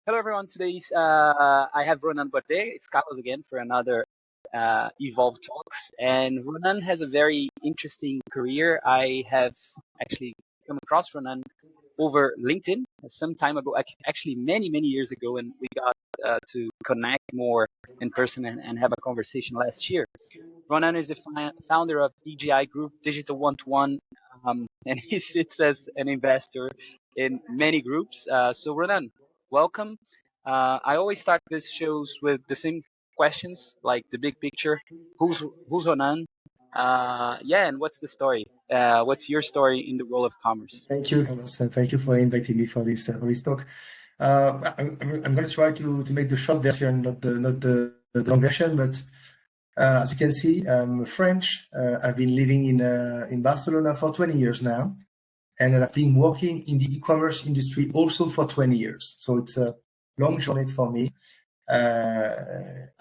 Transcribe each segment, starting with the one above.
Hello, everyone. Today's I have Ronan Bardet. It's Carlos again for another Evolve Talks. And Ronan has a very interesting career. I have actually come across Ronan over LinkedIn some time ago, actually many years ago, and we got to connect more in person and have a conversation last year. Ronan is the founder of EGI Group Digital One to One, and he sits as an investor in many groups. So Ronan, welcome. I always start these shows with the same questions, like the big picture. Who's Ronan? Yeah, and what's the story? What's your story in the world of commerce? Thank you, Carlos, and thank you for inviting me for this talk. I'm going to try to make the short version, not the long version. But as you can see, I'm French. I've been living in Barcelona for 20 years now, and I've been working in the e-commerce industry also for 20 years. So it's a long journey for me.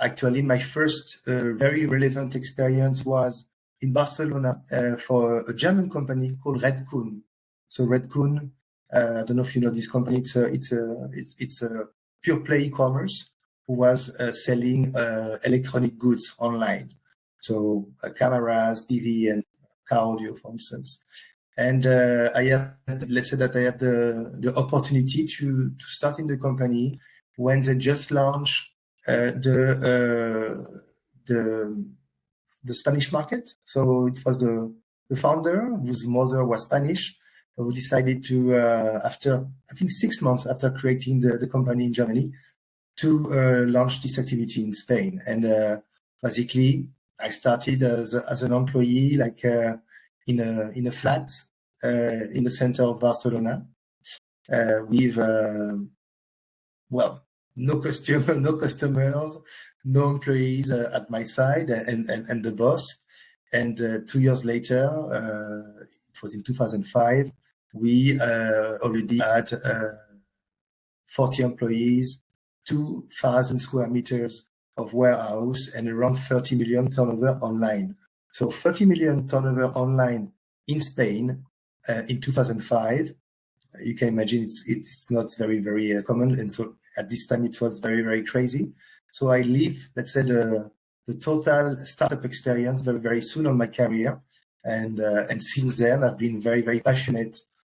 Actually, my first very relevant experience was in Barcelona for a German company called Redcoon. So Redcoon, I don't know if you know this company. It's a pure play e-commerce who was selling electronic goods online. So cameras, TV, and car audio, for instance. And let's say that I had the opportunity to start in the company when they just launched the Spanish market. So it was the founder, whose mother was Spanish, who decided to, after I think 6 months after creating the company in Germany, to launch this activity in Spain. And basically, I started as an employee, like in a flat in the center of Barcelona, with no customers, no employees at my side, and the boss. And 2 years later, it was in 2005, we already had 40 employees, 2,000 square meters of warehouse, and around 30 million turnover online. So 30 million turnover online in Spain in 2005. You can imagine it's not very common, and so at this time it was very crazy. So I leave, let's say, the total startup experience very soon on my career, and since then I've been very passionate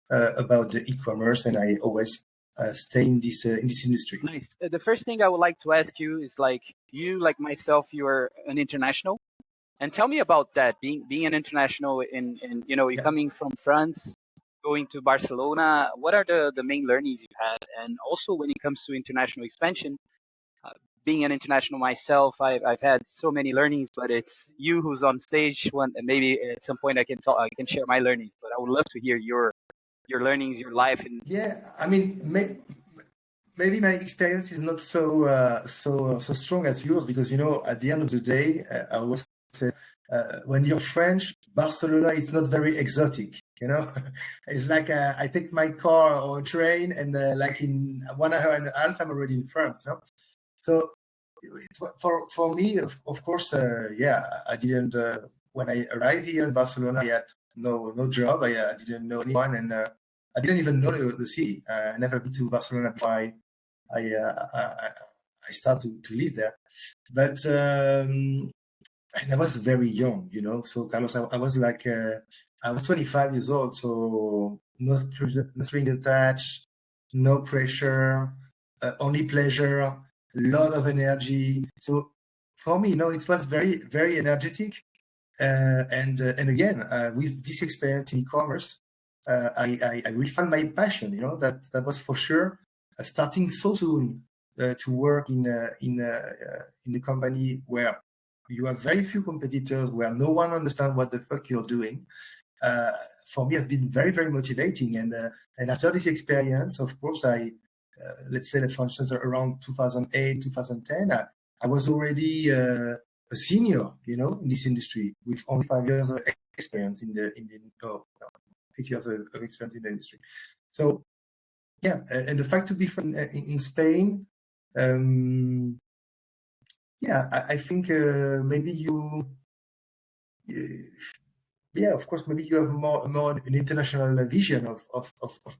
about the e-commerce, and I always stay in this industry. Nice. The first thing I would like to ask you is, like you, like myself, you are an international, and tell me about that. Being an international in you're coming from France, going to Barcelona. What are the main learnings you had? And also when it comes to international expansion, being an international myself, I've had so many learnings, but it's you who's on stage. And maybe at some point I can share my learnings, but I would love to hear your learnings, your life. Yeah, I mean, maybe my experience is not so strong as yours, because at the end of the day, I always say, when you're French, Barcelona is not very exotic. It's like I take my car or train, and like in 1 hour and a half, I'm already in France. So for me, of course, I didn't. When I arrived here in Barcelona, I had no job. I didn't know anyone, and I didn't even know the city. I never been to Barcelona before I started to live there. But and I was very young, So Carlos, I was like I was 25 years old, so no string attached, no pressure, only pleasure, a lot of energy. So for me, it was very energetic. And again, with this experience in e-commerce, I really found my passion. That was for sure. Starting so soon to work in a company where you have very few competitors, where no one understands what the fuck you're doing. For me, has been very motivating. And after this experience, of course, let's say that, for instance, around 2008, 2010, I was already a senior, in this industry, with only 5 years of experience 8 years of experience in the industry. So, yeah, and the fact to be from in Spain, I think maybe of course, maybe you have more an international vision of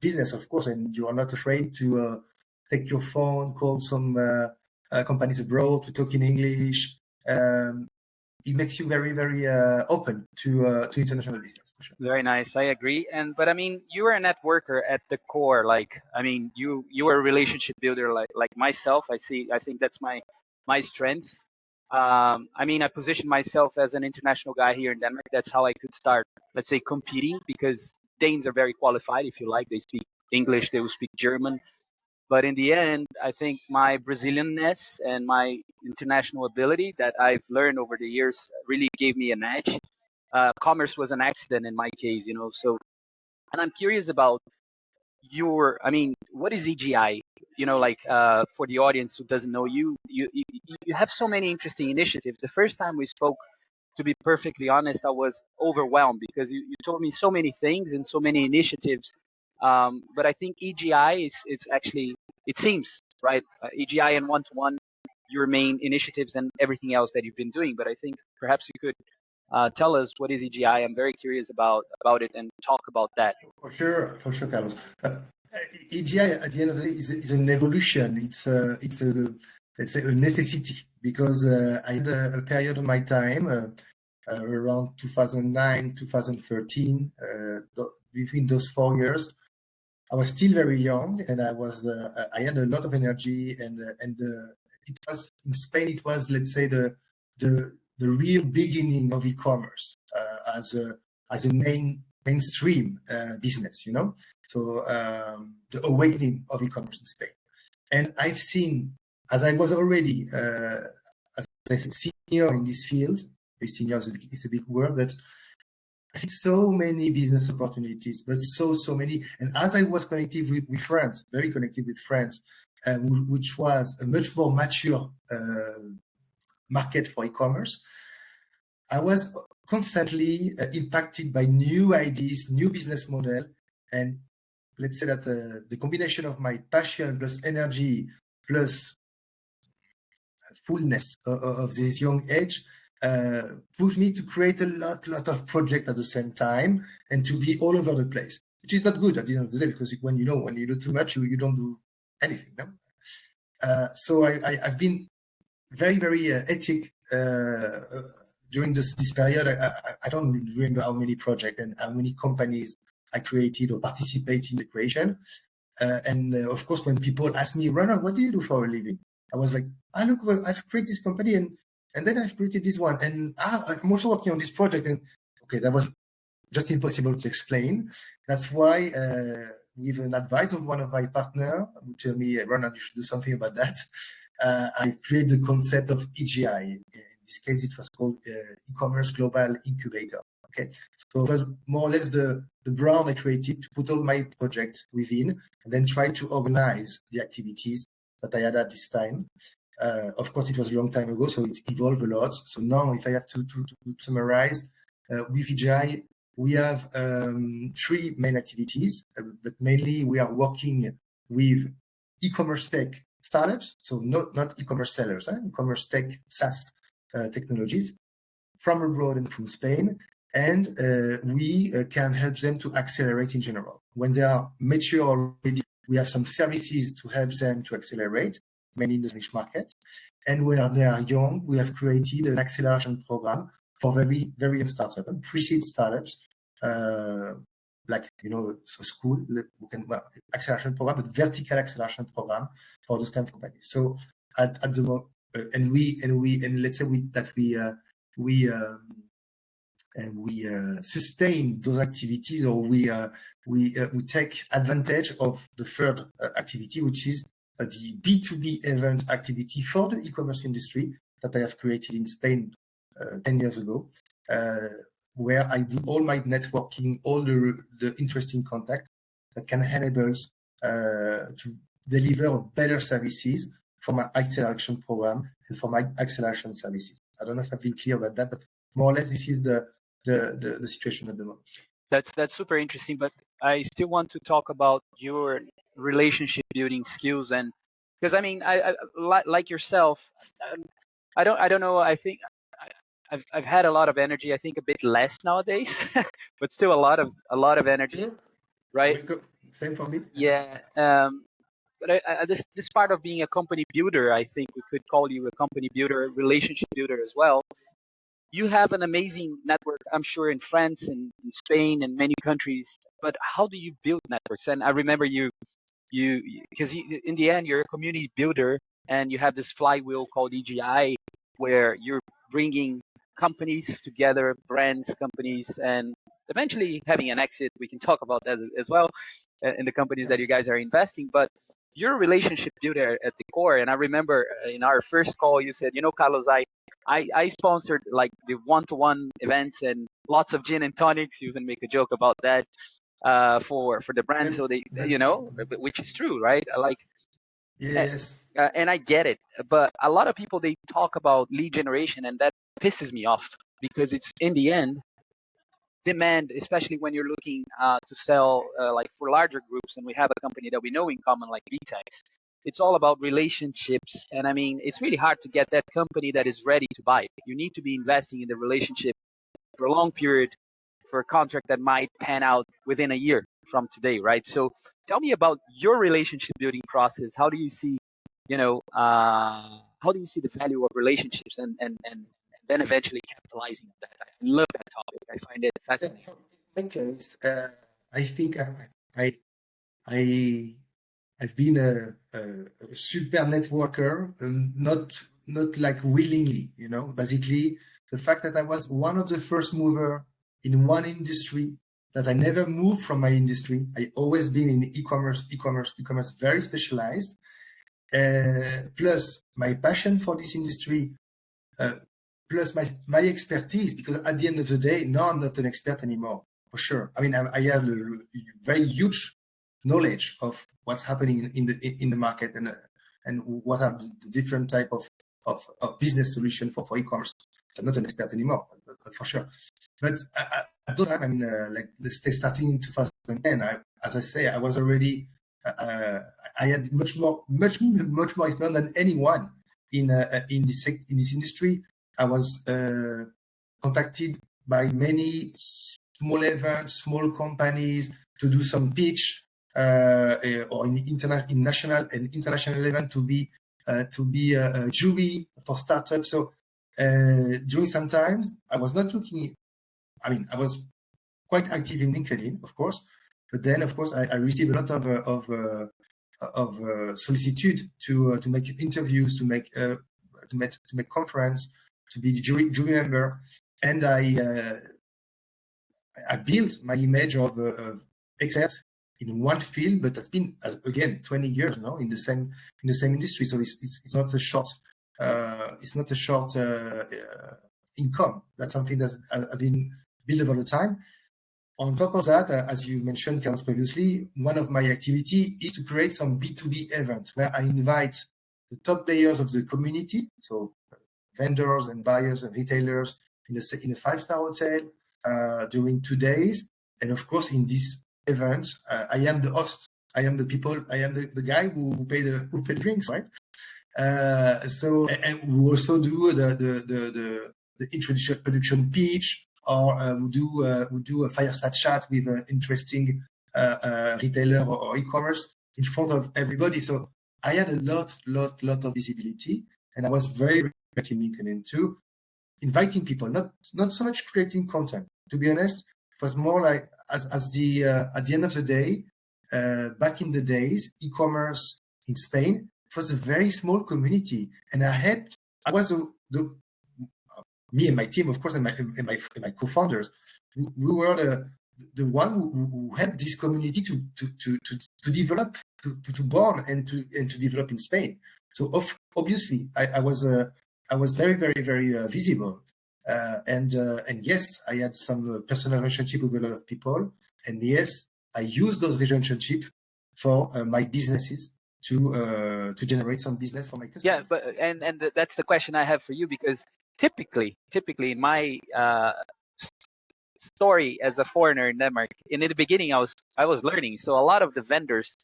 business, of course, and you are not afraid to take your phone, call some companies abroad to talk in English. It makes you very, very open to international business, for sure. Very nice. I agree. But I mean, you are a networker at the core. Like, I mean, you are a relationship builder, like myself. I think that's my strength. I mean, I position myself as an international guy here in Denmark. That's how I could start, let's say, competing, because Danes are very qualified. If you like, they speak English, they will speak German. But in the end, I think my Brazilianness and my international ability that I've learned over the years really gave me an edge. Commerce was an accident in my case, you know. So, and I'm curious about I mean, what is EGI? You know, like for the audience who doesn't know you have so many interesting initiatives. The first time we spoke, to be perfectly honest, I was overwhelmed because you told me so many things and so many initiatives. But I think EGI is actually, it seems, right? EGI and one-to-one, your main initiatives and everything else that you've been doing. But I think perhaps you could tell us what is EGI. I'm very curious about it and talk about that. For sure, Carlos. EGI at the end of the day is an evolution. It's a let's say a necessity because I had a period of my time around 2009, 2013. Between those 4 years, I was still very young, and I had a lot of energy, and it was in Spain. It was, let's say, the real beginning of e-commerce as a mainstream business, you know. So the awakening of e-commerce in Spain, and I've seen, as I was already as I said, senior in this field. Senior is a big word, but I see so many business opportunities, but so many. And as I was connected with France, very connected with France, which was a much more mature market for e-commerce, I was constantly impacted by new ideas, new business model, and let's say that the combination of my passion plus energy plus fullness of this young age pushed me to create a lot of projects at the same time and to be all over the place, which is not good at the end of the day, because when you do too much, you don't do anything. No? So I've been very, very ethic during this period. I don't remember how many projects and how many companies I created or participated in the creation. And of course, when people ask me, Ronan, what do you do for a living? I was like, look, well, I've created this company and then I've created this one. And I'm also working on this project. And okay, that was just impossible to explain. That's why with an advice of one of my partners, who told me, Ronan, you should do something about that. I created the concept of EGI. In this case, it was called E-commerce Global Incubator. Okay, so it was more or less the brand I created to put all my projects within and then try to organize the activities that I had at this time. Of course, it was a long time ago, so it evolved a lot. So now, if I have to summarize, with EGI, we have 3 main activities, but mainly we are working with e-commerce tech startups, so not e-commerce sellers, e-commerce tech SaaS technologies from abroad and from Spain, and we can help them to accelerate in general. When they are mature already, we have some services to help them to accelerate, mainly in the Spanish market. And when they are young, we have created an acceleration program for very, very young startups and pre-seed startups, like, so school, acceleration program, but vertical acceleration program for those kind of companies. So at the moment, and let's say we sustain those activities, or we take advantage of the third activity, which is the B2B event activity for the e-commerce industry that I have created in Spain 10 years ago, where I do all my networking, all the interesting contact that can enable us to deliver better services for my acceleration program and for my acceleration services. I don't know if I've been clear about that, but more or less this is the situation at the moment. That's super interesting, but I still want to talk about your relationship building skills, and because I mean, I like yourself, I don't know. I think I've had a lot of energy. I think a bit less nowadays, but still a lot of energy, right? Same for me. Yeah. but this part of being a company builder, I think we could call you a company builder, relationship builder as well. You have an amazing network, I'm sure, in France and in Spain and many countries. But how do you build networks? And I remember you because in the end you're a community builder, and you have this flywheel called EGI, where you're bringing companies together, brands, companies, and eventually having an exit. We can talk about that as well, in the companies that you guys are investing. But you're a relationship builder at the core. And I remember in our first call you said, Carlos, I sponsored like the one-to-one events and lots of gin and tonics. You even make a joke about that, for the brand. Yes. So which is true, right? Eh, Yes. and I get it, but a lot of people, they talk about lead generation, and that pisses me off, because it's in the end demand, especially when you're looking to sell, like for larger groups, and we have a company that we know in common, like VTEX. It's all about relationships, and I mean, it's really hard to get that company that is ready to buy. You need to be investing in the relationship for a long period, for a contract that might pan out within a year from today, right? So tell me about your relationship building process. How do you see, how do you see the value of relationships, and then eventually capitalizing on that? I love that topic. I find it fascinating. In my case, I think I, I I've been a super networker, not like willingly, Basically, the fact that I was one of the first mover in one industry, that I never moved from my industry. I always been in e-commerce, very specialized. Plus my passion for this industry, plus my expertise, because at the end of the day, no, I'm not an expert anymore, for sure. I mean, I have a very huge knowledge of what's happening in the market, and what are the different type of business solution for e-commerce. I'm not an expert anymore, that's for sure. But at that time, I mean, like, let's say starting in 2010, as I say, I was already, I had much more experience than anyone in this industry. I was contacted by many small events, small companies, to do some pitch, or in national and international event, to be a jury for startups. So during some times, I was not looking. I mean, I was quite active in LinkedIn, of course, but then, of course, I received a lot of solicitude to make interviews, to make conference, to be the jury member, and I built my image of experts in one field, but that's been, again, 20 years now in the same industry. So it's not a short income. That's something that I've been built over the time. On top of that, as you mentioned, Carlos, previously, one of my activity is to create some B2B events where I invite the top players of the community, so vendors and buyers and retailers, in a 5-star hotel during 2 days. And of course, in this event, I am the host. I am the guy who pay the drinks, right? So, and we also do the introduction pitch, or we do a fireside chat with an interesting retailer or e-commerce in front of everybody. So I had a lot of visibility, and I was very active in LinkedIn too, inviting people, not so much creating content. To be honest, it was more like at the end of the day, back in the days, e-commerce in Spain, it was a very small community, and I was me and my team, of course, and my co-founders, we were the one who helped this community to develop, to born and to develop in Spain. So obviously, I was very visible, and yes, I had some personal relationship with a lot of people, and yes, I used those relationships for my businesses to generate some business for my customers. Yeah, but and that's the question I have for you, because typically in my story as a foreigner in Denmark, in the beginning I was learning. So a lot of the vendors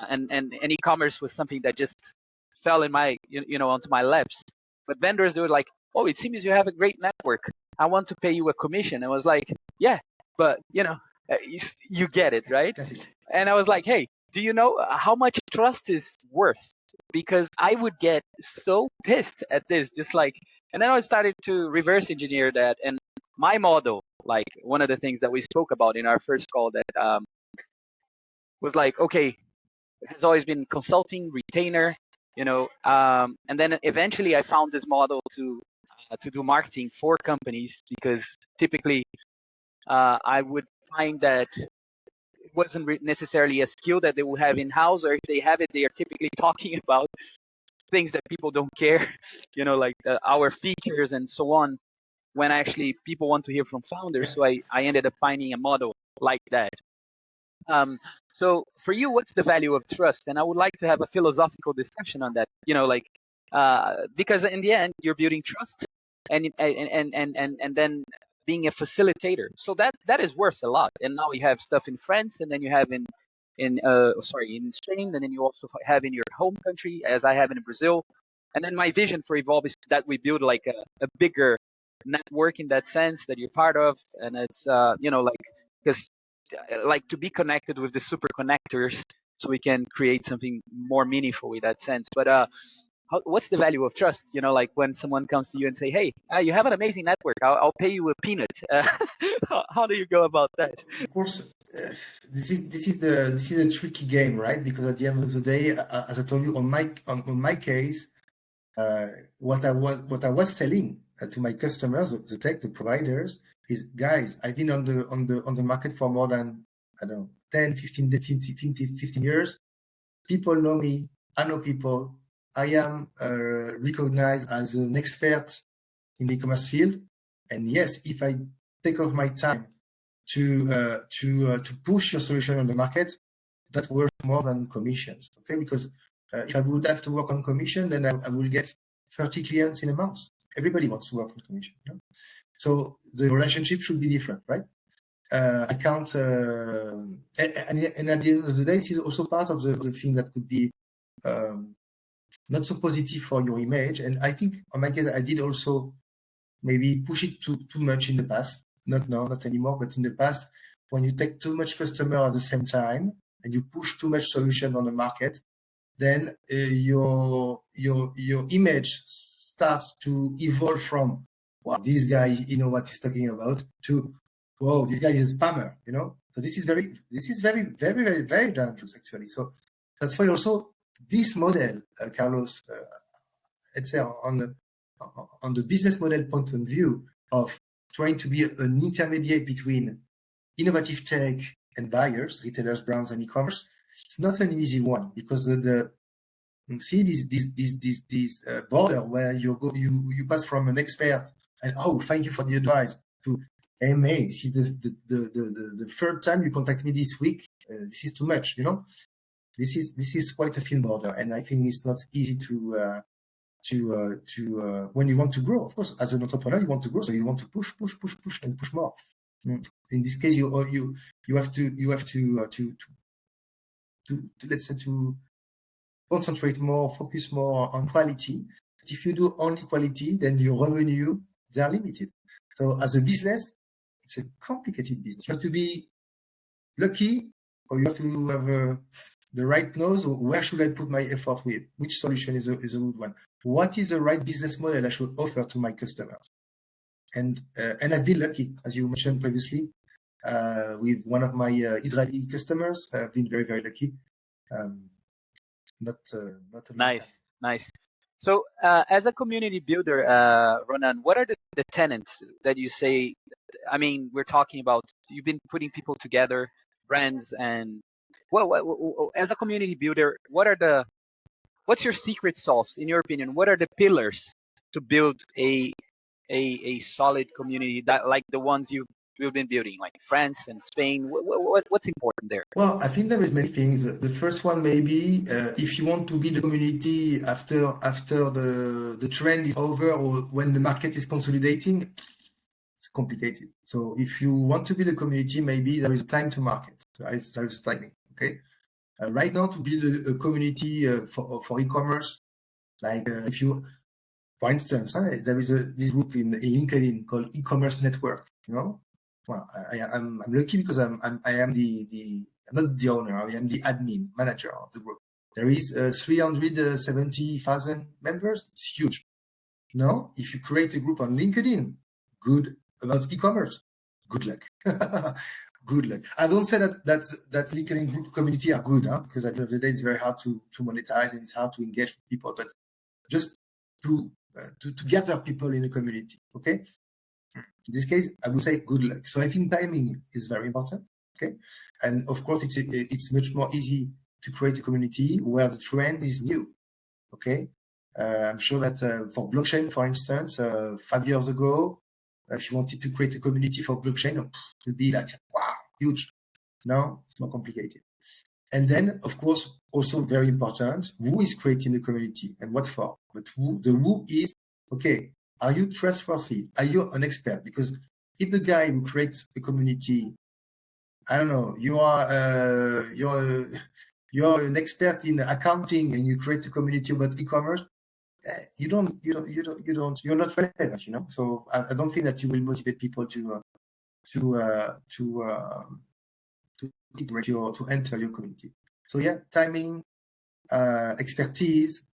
and e-commerce was something that just fell in my onto my laps. But vendors, they were like, "Oh, it seems you have a great network. I want to pay you a commission." I was like, "Yeah, but you get it, right?" And I was like, "Hey, do you know how much trust is worth? Because I would get so pissed at this, just like, and then I started to reverse engineer that. And my model, like one of the things that we spoke about in our first call, that was like, okay, it has always been consulting, retainer, and then eventually I found this model to do marketing for companies, because typically I would find that it wasn't necessarily a skill that they will have in house, or if they have it, they are typically talking about things that people don't care, like our features and so on, when actually people want to hear from founders. So I ended up finding a model like that. Um, so for you, what's the value of trust? And I would like to have a philosophical discussion on that, because in the end, you're building trust, and then being a facilitator. So that is worth a lot. And now you have stuff in France, and then you have in Spain, and then you also have in your home country, as I have in Brazil. And then my vision for Evolve is that we build like a bigger network in that sense that you're part of, and it's because like to be connected with the super connectors, so we can create something more meaningful in that sense. But what's the value of trust? Like when someone comes to you and say, "Hey, you have an amazing network. I'll pay you a peanut." How do you go about that? Of course, this is a tricky game, right? Because at the end of the day, as I told you, on my case, what I was selling to my customers, the providers, is, guys, I've been on the market for more than, I don't know, 10, 15 years. People know me. I know people. I am recognized as an expert in the e-commerce field. And yes, if I take off my time to push your solution on the market, that's worth more than commissions. Okay, because if I would have to work on commission, then I will get 30 clients in a month. Everybody wants to work on commission. So the relationship should be different, right? I can't, and at the end of the day, this is also part of the thing that could be not so positive for your image. And I think on my case, I did also maybe push it too much in the past. Not now, not anymore, but in the past, when you take too much customer at the same time and you push too much solution on the market, then your image starts to evolve from, wow, this guy, what he's talking about, to, whoa, this guy is a spammer, So this is very, very, very, very dangerous, actually. So that's why also this model, Carlos, let's say on the business model point of view of trying to be an intermediate between innovative tech and buyers, retailers, brands, and e-commerce, it's not an easy one, because see this border where you pass from an expert and, oh, thank you for the advice, to, hey mate, this is the third time you contact me this week. This is too much, This is quite a thin border, and I think it's not easy to when you want to grow. Of course, as an entrepreneur, you want to grow, so you want to push and push more. In this case, you have to let's say to concentrate more, focus more on quality. But if you do only quality, then your revenue, they are limited. So as a business, it's a complicated business. You have to be lucky, or you have to have the right nose. Where should I put my effort with? Which solution is a good one? What is the right business model I should offer to my customers? And I've been lucky, as you mentioned previously, with one of my Israeli customers. I've been very, very lucky. Not a Nice. So as a community builder, Ronan, what are the tenets that you say? I mean, we're talking about, you've been putting people together, brands, and as a community builder, what's your secret sauce, in your opinion? What are the pillars to build a solid community that, like the ones you've been building, like France and Spain? What's important there? Well, I think there is many things. The first one, maybe, if you want to build a community after the trend is over, or when the market is consolidating, it's complicated. So if you want to build a community, maybe there is time to market. There is timing. Okay. Right now, to build a community for e-commerce, like if you, for instance, there is this group in LinkedIn called e-commerce network. Well, I'm lucky because I am the not the owner. I am the admin manager of the group. There is 370,000 members. It's huge. Now, if you create a group on LinkedIn, good, about e-commerce, good luck. Good luck. I don't say that LinkedIn group community are good, because at the end of the day, it's very hard to monetize and it's hard to engage with people. But just to gather people in a community, okay? In this case, I would say good luck. So I think timing is very important, okay? And of course, it's much more easy to create a community where the trend is new, okay? I'm sure that for blockchain, for instance, 5 years ago, if you wanted to create a community for blockchain, it would be like, wow, huge. Now it's more complicated. And then, of course, also very important, who is creating the community and what for? But who is, okay, are you trustworthy? Are you an expert? Because if the guy who creates the community, I don't know, you're an expert in accounting and you create a community about e-commerce, you're not relevant, you know. So I don't think that you will motivate people to enter your community. So yeah, timing, expertise,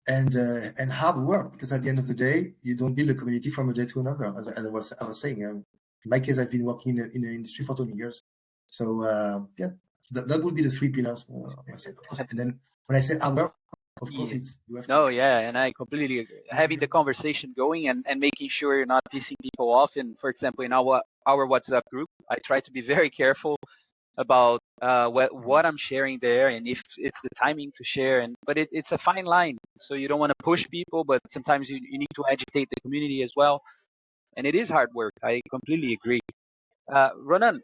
and hard work. Because at the end of the day, you don't build a community from a day to another. As I was saying, in my case, I've been working in the industry for 20 years. So yeah, that would be the 3 pillars. I said, of course. And then when I say hard work, of course, it's you have to. No, yeah, and I completely agree. Having the conversation going and making sure you're not pissing people off. And for example, in our WhatsApp group, I try to be very careful about what I'm sharing there and if it's the timing to share. But it's a fine line. So you don't want to push people, but sometimes you need to agitate the community as well. And it is hard work. I completely agree. Ronan,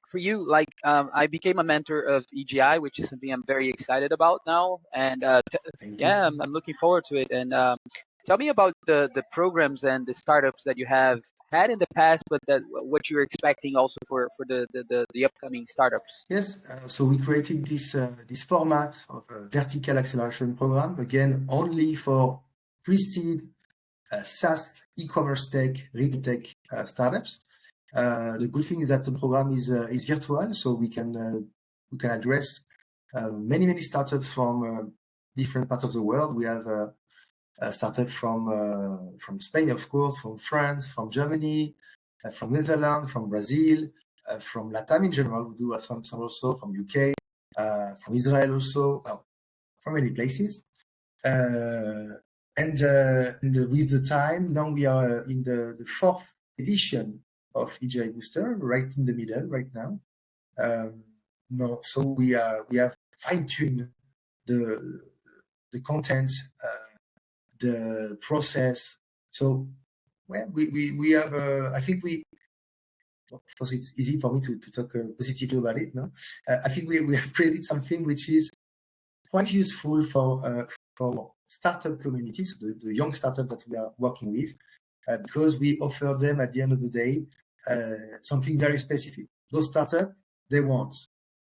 for you, like I became a mentor of EGI, which is something I'm very excited about now, and Thank you. yeah, I'm looking forward to it. And tell me about the programs and the startups that you have had in the past, but what you're expecting also for the upcoming startups. Yes, so we created this format of a vertical acceleration program, again, only for pre-seed SaaS, e-commerce tech, retail tech startups. The good thing is that the program is virtual, so we can address many startups from different parts of the world. We have a startup from Spain, of course, from France, from Germany, from Netherlands, from Brazil, from Latam in general. We do have some also from UK, from Israel also, from many places. And with the time, now we are in the 4th edition of EGI Booster, right in the middle right now. No, so we have fine-tuned the content, the process. So well, we have I think of course it's easy for me to talk positively about it. No, I think we have created something which is quite useful for startup communities, the young startup that we are working with, because we offer them at the end of the day something very specific. Those startups, they want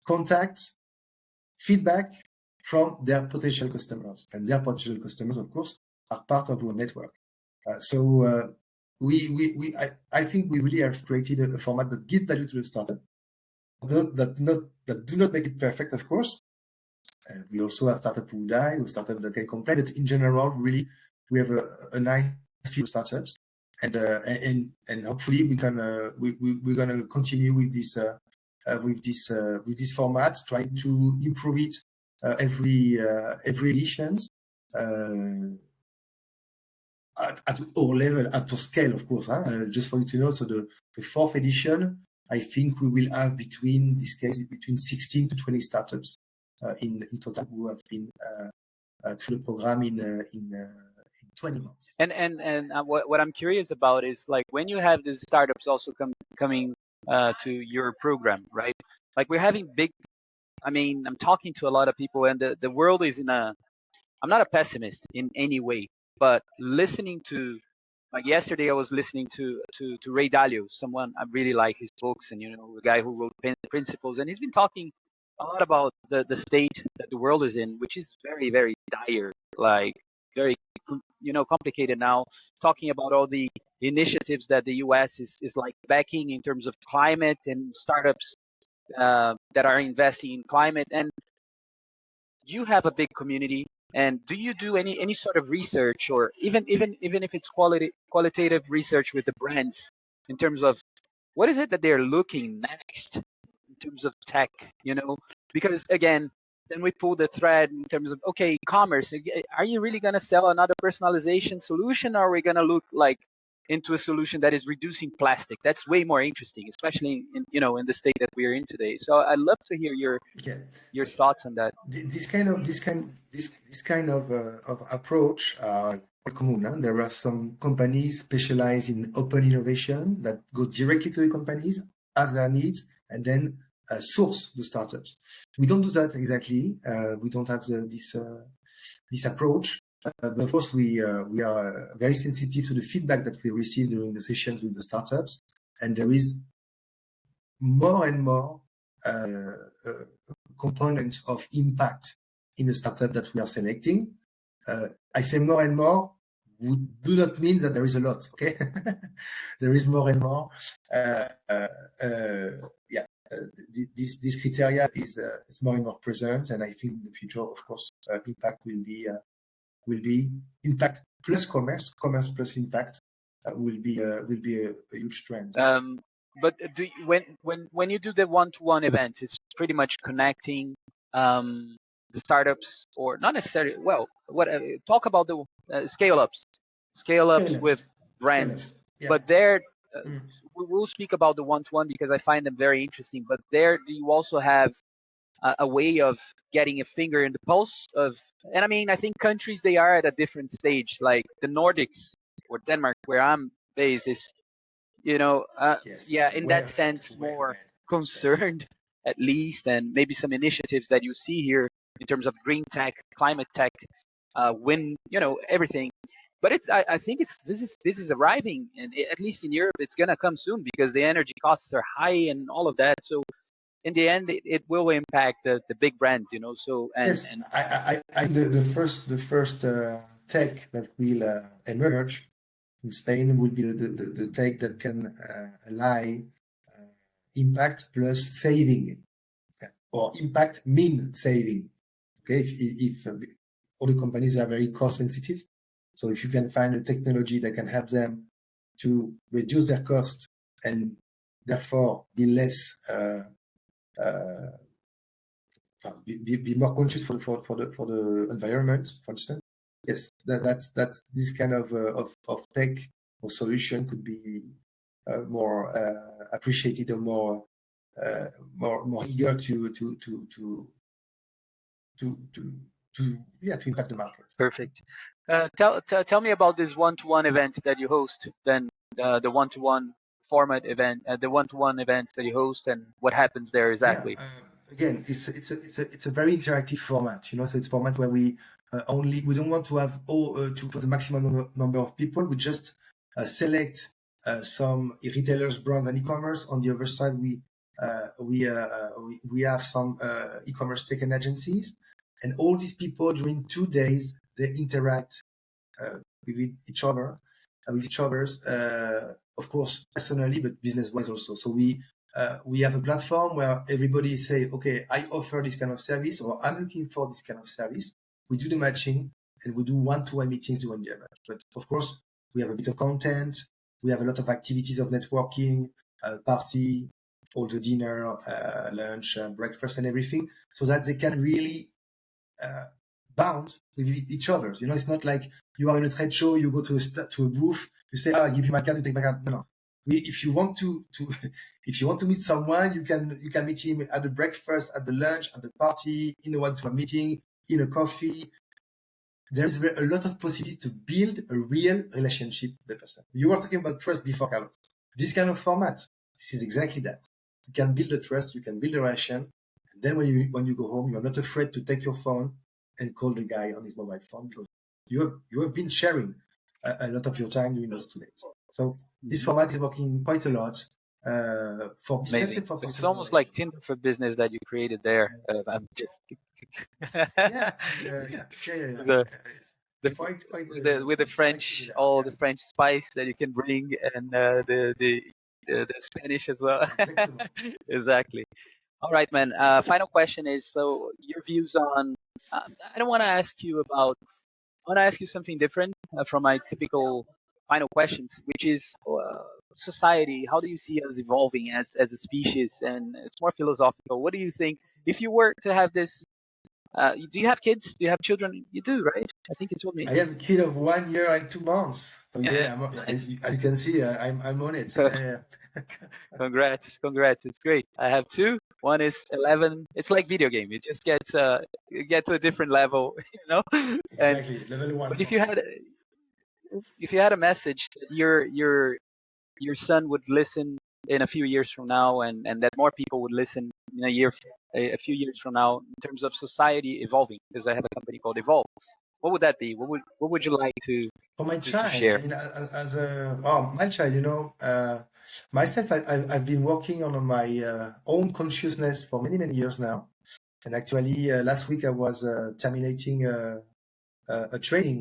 contacts, feedback from their potential customers, and their potential customers, of course, are part of our network. I think we really have created a format that gives value to the startup, that do not make it perfect, of course. We also have startup who die, or startup that can complain. But in general, really, we have a nice few startups, and hopefully we can we're gonna continue with this format, trying to improve it every editions. At our level, at our scale, of course. Just for you to know, so the 4th edition, I think we will have between 16 to 20 startups in total who have been through the program in 20 months. And what I'm curious about is like when you have these startups also coming to your program, right? Like we're having I'm talking to a lot of people, and the world is I'm not a pessimist in any way, but listening to, like yesterday I was listening to Ray Dalio, someone I really like his books, and the guy who wrote Principles, and he's been talking a lot about the state that the world is in, which is very, very dire, like very complicated now, talking about all the initiatives that the US is like backing in terms of climate and startups that are investing in climate, and you have a big community. And do you do any sort of research, or even if it's qualitative research with the brands in terms of what is it that they're looking next in terms of tech, because again, then we pull the thread in terms of, okay, commerce, are you really going to sell another personalization solution, or are we going to look like into a solution that is reducing plastic? That's way more interesting, especially in the state that we're in today. So I'd love to hear Yeah. your thoughts on that. This kind of approach are quite common. Huh? There are some companies specialized in open innovation that go directly to the companies, ask their needs, and then source the startups. We don't do that exactly. We don't have this approach. But of course, we are very sensitive to the feedback that we receive during the sessions with the startups, and there is more and more component of impact in the startup that we are selecting. I say more and more, would do not mean that there is a lot, okay? There is more and more. This criteria is more and more present, and I think in the future, of course, impact will be impact plus commerce plus impact will be a huge trend. But when you do the one-to-one events, it's pretty much connecting the startups, or not necessarily. Well, talk about the scale-ups with brands. Yeah. But there, we'll speak about the one-to-one because I find them very interesting. But there, do you also have a way of getting a finger in the pulse of? And I mean, I think countries, they are at a different stage. Like the Nordics or Denmark, where I'm based, is Yes. in that sense, more concerned at least, and maybe some initiatives that you see here in terms of green tech, climate tech, wind, everything. But I think this is arriving, and at least in Europe, it's gonna come soon because the energy costs are high and all of that. So in the end, it will impact the big brands, So yes, I the first tech that will emerge in Spain will be the tech that can ally impact plus saving, or impact mean saving. Okay, if all the companies are very cost sensitive, so if you can find a technology that can help them to reduce their cost and therefore be less be more conscious for the environment, for instance. Yes, that's this kind of tech or solution could be more appreciated, or more eager to impact the market. Perfect. Tell me about this one-to-one event that you host, then the one-to-one format event, the one-to-one events that you host, and what happens there exactly. Yeah, again, it's a very interactive format, so it's a format where we don't want to have to put the maximum number of people. We just select some retailers, brand, and e-commerce. On the other side, we have some e-commerce tech and agencies, and all these people during 2 days they interact with each other, of course personally, but business-wise also. So we have a platform where everybody say, okay, I offer this kind of service, or I'm looking for this kind of service. We do the matching, and we do one-to-one meetings during the event. But of course, we have a bit of content. We have a lot of activities of networking, party, all the dinner, lunch, breakfast, and everything, so that they can really bound with each other. It's not like you are in a trade show, you go to a booth, you say, I give you my card, you take my card. No. If you want to if you want to meet someone, you can meet him at the breakfast, at the lunch, at the party, in a one-to-one meeting, in a coffee. There is a lot of possibilities to build a real relationship with the person. You were talking about trust before, Carlos. This kind of format, this is exactly that. You can build the trust, you can build a relation, and then when you go home, you are not afraid to take your phone and call the guy on his mobile phone, because you have been sharing a lot of your time during those 2 days. So this format is working quite a lot for business. Amazing. So it's almost like Tinder for business that you created there. I'm just with the French, all the French spice that you can bring, and the Spanish as well. Exactly. All right, man. Final question is, so your views on, I don't want to ask you about, I want to ask you something different from my typical final questions, which is society. How do you see us evolving as a species? And it's more philosophical. What do you think if you were to have this? Do you have kids? Do you have children? You do, right? I think you told me. I have a kid of 1 year and 2 months. So yeah, Nice. as you can see, I'm on it. Yeah, Congrats, congrats. It's great. I have two. One is 11. It's like video game. It just gets you get to a different level, you know. And exactly. Level one but for me. if you had a message that your son would listen in a few years from now, and that more people would listen in a few years from now, in terms of society evolving, because I have a company called Evolve. What would that be? What would you like to For my to child, I share? mean, as a my child, myself, I've been working on my own consciousness for many, many years now. And actually, last week I was terminating a training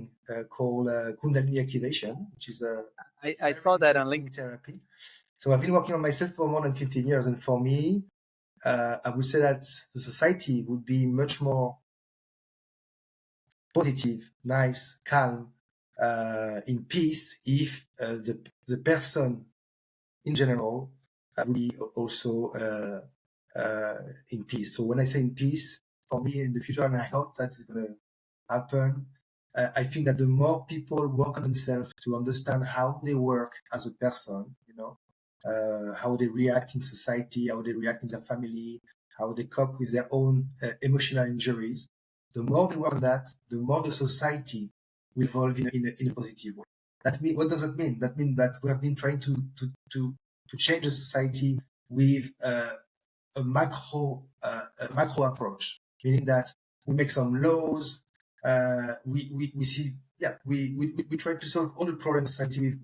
called Kundalini Activation, which is a I very saw that on interesting LinkedIn. therapy. So I've been working on myself for more than 15 years. And for me, I would say that the society would be much more positive, nice, calm, in peace if the person in general would be also in peace. So when I say in peace, for me in the future, and I hope that is going to happen, I think that the more people work on themselves to understand how they work as a person, how they react in society, how they react in their family, how they cope with their own emotional injuries, the more they work on that, the more the society will evolve in a positive way. What does that mean? That means that we have been trying to change the society with a macro approach, meaning that we make some laws, we see, yeah, we try to solve all the problems in society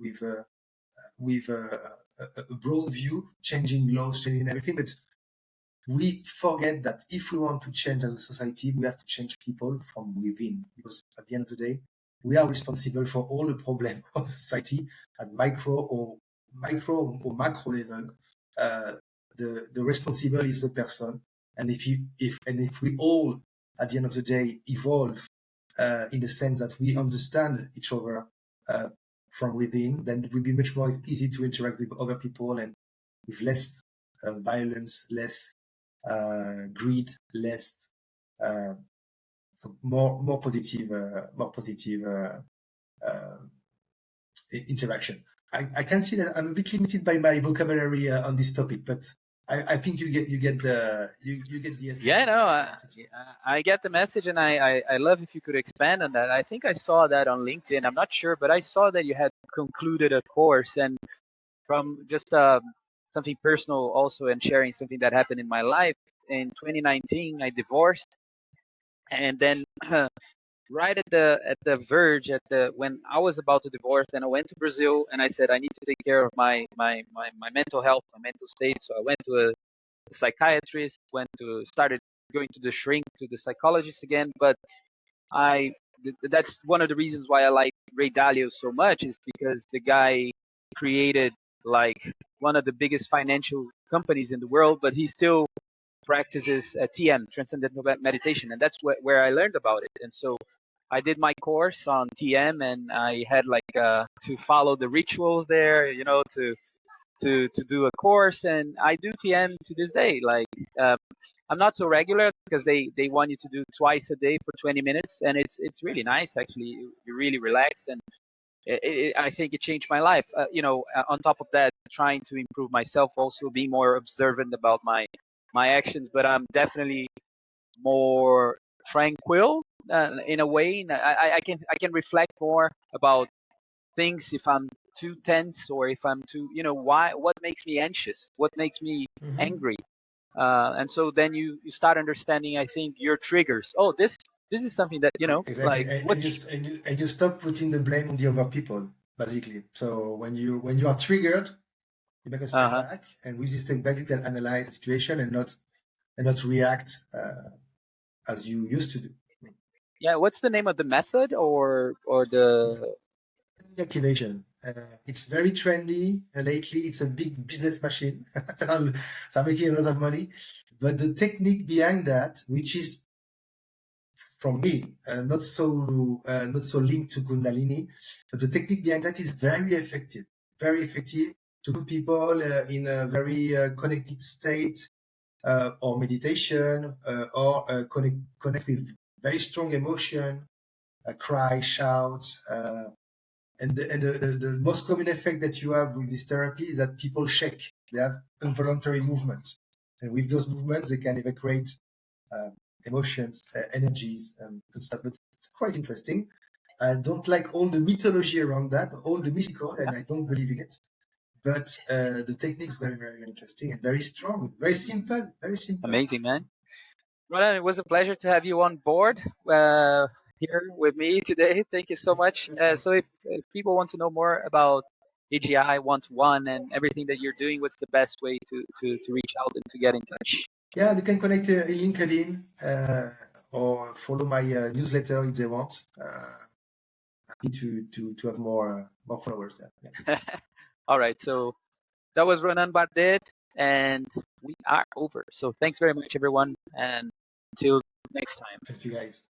with a broad view, changing laws, changing everything. But we forget that if we want to change as a society, we have to change people from within. Because at the end of the day, we are responsible for all the problems of society at micro or macro level. Uh, the responsible is the person, and if we all at the end of the day evolve in the sense that we understand each other uh, from within, then it will be much more easy to interact with other people and with less violence, less greed, less uh, more positive uh, interaction. I can see that I'm a bit limited by my vocabulary on this topic, but I think you get the essence Yeah, of no, what I wanted to. I get the message, and I love if you could expand on that. I think I saw that on LinkedIn. I'm not sure, but I saw that you had concluded a course, and from just something personal also, and sharing something that happened in my life. In 2019, I divorced, and then right at the verge, at the when I was about to divorce, and I went to Brazil, and I said I need to take care of my mental health, my mental state. So I went to a psychiatrist, started going to the shrink, to the psychologist again. But I that's one of the reasons why I like Ray Dalio so much, is because the guy created like one of the biggest financial companies in the world, but he still practices TM, Transcendental Meditation, and that's where I learned about it. And so I did my course on TM, and I had like to follow the rituals there, to do a course, and I do TM to this day. Like uh, I'm not so regular because they want you to do twice a day for 20 minutes, and it's really nice actually. You really relax, and I think it changed my life. On top of that, trying to improve myself, also be more observant about my actions. But I'm definitely more tranquil in a way. I can reflect more about things if I'm too tense, or if I'm too, what makes me anxious, what makes me Mm-hmm. angry. And so then you start understanding, I think, your triggers. Oh, this is something that, Exactly, like and, what. and you stop putting the blame on the other people, basically. So when you are triggered, you make a step Uh-huh. back, and with this step back, you can analyze the situation and not react as you used to do. Yeah, what's the name of the method, or the. Activation. It's very trendy lately. It's a big business machine. So I'm making a lot of money. But the technique behind that, which is from me not so linked to Kundalini, but the technique behind that is very effective to put people in a very connected state, or meditation, or connect with very strong emotion, cry, shout. And the most common effect that you have with this therapy is that people shake. They have involuntary movements. And with those movements, they can evacuate emotions, energies, and stuff. But it's quite interesting. I don't like all the mythology around that, all the mystical, and I don't believe in it. But the technique is very, very interesting and very strong, very simple, very simple. Amazing, man. Ronan, it was a pleasure to have you on board here with me today. Thank you so much. So if people want to know more about AGI one-to-one and everything that you're doing, what's the best way to reach out and to get in touch? Yeah, they can connect in LinkedIn or follow my newsletter if they want. Happy to have more followers there. Yeah. All right. So that was Ronan Bardet, and we are over. So thanks very much, everyone, and until next time. Thank you, guys.